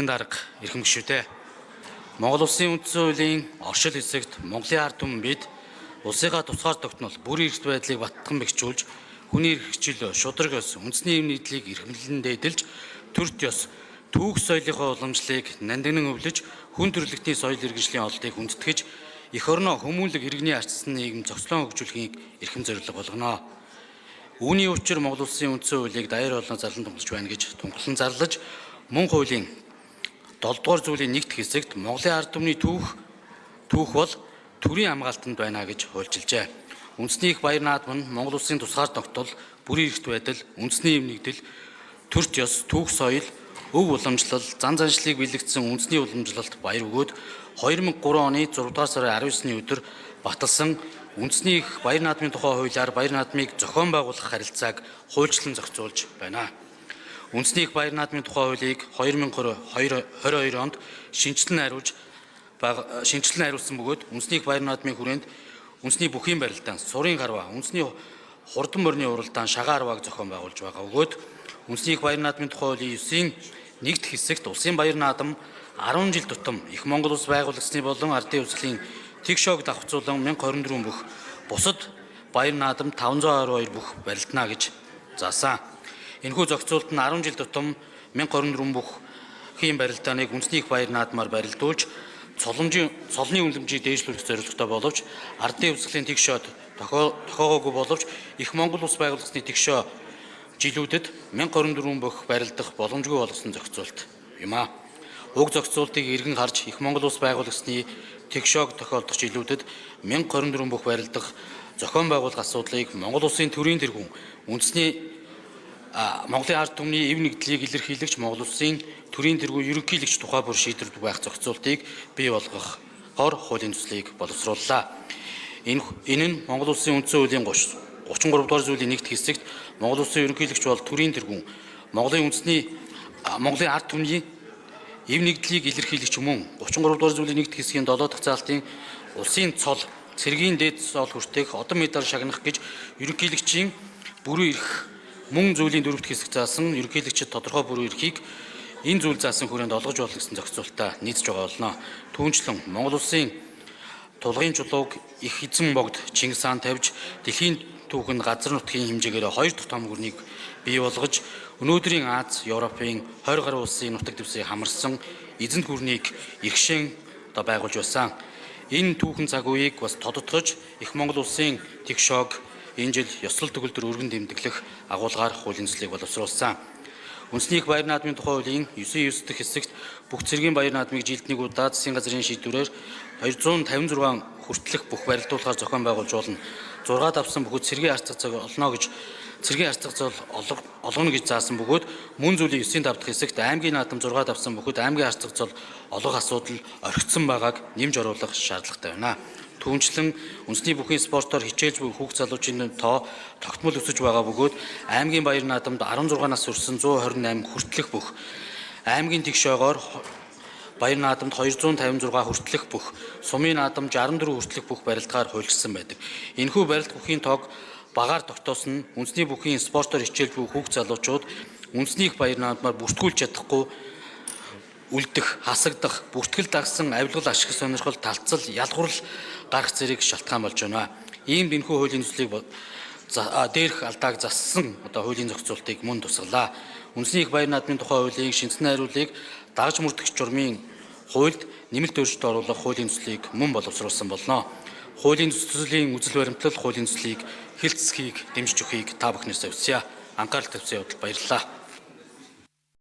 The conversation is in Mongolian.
Дарга эрхэм гишүүтэй. Монгол Улсын үндсэн хуулийн оршил хэсэгт Монголын ард түмэн бид улсынхаа тусгаар тогтнол бүр эрхт байдлыг баттган бэхжүүлж, хүний эрх хичээл, шударга ёс, үндэсний эв нийтлийг эрхэмлэн дээдэлж, төрт ёс, түүх соёлынхоо уламжлалыг нандинан өвлөж, хүн төрөлхтний соёл иргэншлийн олдыг хүндэтгэж, эх орноо хүмүүнлэг иргэний арчсан нийгэм зохицлон хөгжүүлэхийг эрхэм зорилго болгоно. Үүний учир Монгол Улсын үндсэн хуулийг даяар болон зарлан тунгалж байна гэж тунгалан зарлаж, мөн хуулийн 7 дугаар зүйлийн нэгд хэсэгт Монголын ард түмний түүх бол төрийн хамгаалтанд байна гэж хуульчилжээ. Үндэсний их баяр наадам нь Монгол Улсын тусгаар тогтвол, бүрийн эрхт байдал, үндэсний эв нэгдэл, төрч ёс, түүх соёл, өв уламжлал, зан заншлыг бэлэгдсэн үндэсний уламжлалт баяр өгөөд 2003 оны 6 дугаар сарын 19-ны өдөр баталсан үндэсний их баяр наадмын тухай хуулиар баяр наадмыг зохион байгуулах харилцааг хуульчлан зохицуулж байна. Үндэсний их баяр наадмын тухай хуулийг 2022 онд шинжилэн хариулсан бөгөөд үндэсний их баяр наадмын хүрээнд үндэсний бүхийн барилдаан, сурын гарваа, үндэсний хурдан морины уралдаан, шагаан арвааг зохион байгуулж байгаа бөгөөд үндэсний их баяр наадмын тухай хуулийн 9-ийн нэгд хэсэгт улсын баяр наадам 10 жил тутам их Монгол улс байгуулагдсны болон ардын үсгийн тэгшоог давхцуулан 1024 бүх, бусад баяр наадам 512 бүх барилдана гэж заасан. Энэхүү зохицуулт нь 10 жил тутам 1024 бүхийн барилдааныг үндэсний их баяр наадмаар барилдуулж, цолны үнэлэмжийг дээшлүүлэх зорилготой боловч ардын үсгийн тэгшоод тохиогоогүй боловч их Монгол улс байгуулагдсны тэгшөө жилүүдэд 1024 бүх барилдах боломжгүй болгосон зохицуулт юм а. Уг зохицуултыг эргэн харж их Монгол улс байгуулагдсны тэгшоог тохиолдох жилүүдэд 1024 бүх барилдах зохион байгуулах асуудлыг Монгол улсын төрийн тэргүүн, үндэсний Монголын ард түмний эв нэгдлийг илэрхийлэгч Монгол Улсын төрийн тэргүүн ерөнхийлөгч тухай бүр шийдвэрлэх байх зохицуултыг бий болгохоор хуулийн төслийг боловсрууллаа. Энэ нь Монгол Улсын үндсэн хуулийн 33 дугаар зүйлийн нэгд хэсэгт Монгол Улсын ерөнхийлөгч бол төрийн тэргүүн, Монголын ард түмний эв нэгдлийг илэрхийлэгч мөн 33 дугаар зүйлийн нэгд хэсгийн 7 дахь заалтын улсын цол, цэргийн дээд цол хүртэх одон медаль шагнах гэж ерөнхийлөгчийн бүрэн эрх мөн зүйлийн дөрөвт хэсэг заасан ерөнхийлөгчид тодорхой бүрэн эрхийг энэ зүйл заасан хүрээнд олгож болно гэсэн зохицуултаа нийцж байгаа болно. Түүнчлэн Монгол Улсын тулгын чулууг их эзэн богд Чингис хаан тавьж дэлхийн түүхэнд газар нутгийн хэмжээгээр 2 дахь том гүрнийг бий болгож өнөөдрийн Аз, Европын 20 гаруй улсын нутаг дэвсийг хамарсан эзэнт гүрнийг иргшэн байгуулж байсан. Энэ түүхэн цаг үеийг бас тодотгож их Монгол Улсын тэгшоог энэ жил ёслол төгөлдөр өргөн тэмдэглэх агуулгаар хуулийн төслийг боловсруулсан. Үндэсний их баяр наадмын тухай хуулийн 9 дахь хэсэгт бүх цэргийн баяр наадмыг жилд нэг удаа засгийн газрын шийдвэрээр 256 хүртэлх бүх барилдуулахаар зохион байгуулж болно. 6 давсан бөгөөд цэргийн арцах цаг олгоно гэж заасан бөгөөд мөн зүйлийн 9 давх хэсэгт аймгийн наадам 6 давсан бөгөөд аймгийн арцах зол олгох асуудал орхигдсон байгааг нэмж оруулах шаардлагатай байна. Түүнчлэн үндэсний бүхийн спортоор хичээж буй хүүхд залуучийн тоо тогтмол өсөж байгаа бөгөөд аймгийн баяр наадамд 16 нас хүрсэн 128 хүртэлх бүх, аймгийн тэгшоогоор баяр наадамд 256 хүртэлх бүх, сумын наадамд 64 хүртэлх бүх барилдгаар хуульчилсан байдаг. Энэхүү барилд бүхийн тоог багаар тогтоосон нь үндэсний бүхийн спортоор хичээж буй хүүхд залуучууд үндэсний их баяр наадмаар бүртгүүлж чадахгүй үлдэх, хасагдах, бүртгэл дагсан авилгал ашиг сонирхол, талцал, ялгуурл гарах зэрэг шалтгаан болж байна. Иймд энэхүү хуулийн төслийг дээрх алдааг зассан хуулийн зохицуултыг мөн тусгалаа. Үндэсний их баяр наадмын тухай хуулийн шинжлэх найруулгыг дагаж мөрдөгч журмын хуульд нэмэлт өөрчлөлт оруулах хуулийн төслийг мөн боловсруулсан болно. Хуулийн төслийн үзэл баримтлал хуулийн төслийг хэлцсхийг дэмжиж өгөхийг та бүхнээс хүсье. Анхаарал тавьсан явдал баярлалаа.